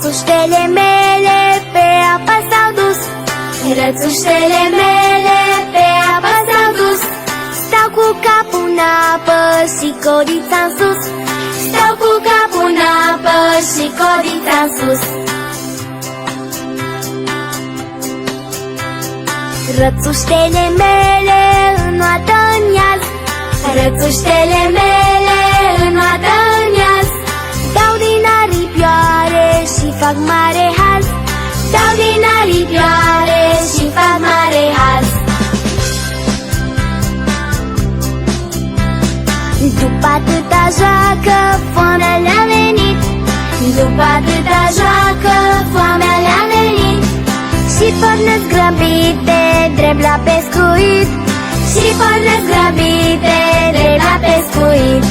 Rățuștele mele pe apă s-au dus, rățuștele mele pe apă s-au dus. Stau cu capul în apă și codița în sus, stau cu capul în apă și codița în sus. Rățuștele mele înnoată în iaz, rățuștele mele înnoată în iaz. Dau din aripioare și fac mare haz, dau din aripioare și fac mare haz. După atâta joacă, foamea le-a venit, după atâta joacă, foamea le-a venit. Și pornesc grăbite, drept la pescuit, și pornesc grăbite, drept la pescuit.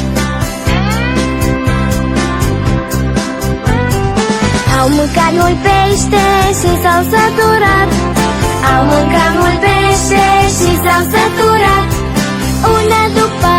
Au mâncat mult pește și s-au săturat, au mâncat mult pește și s-au săturat. Una după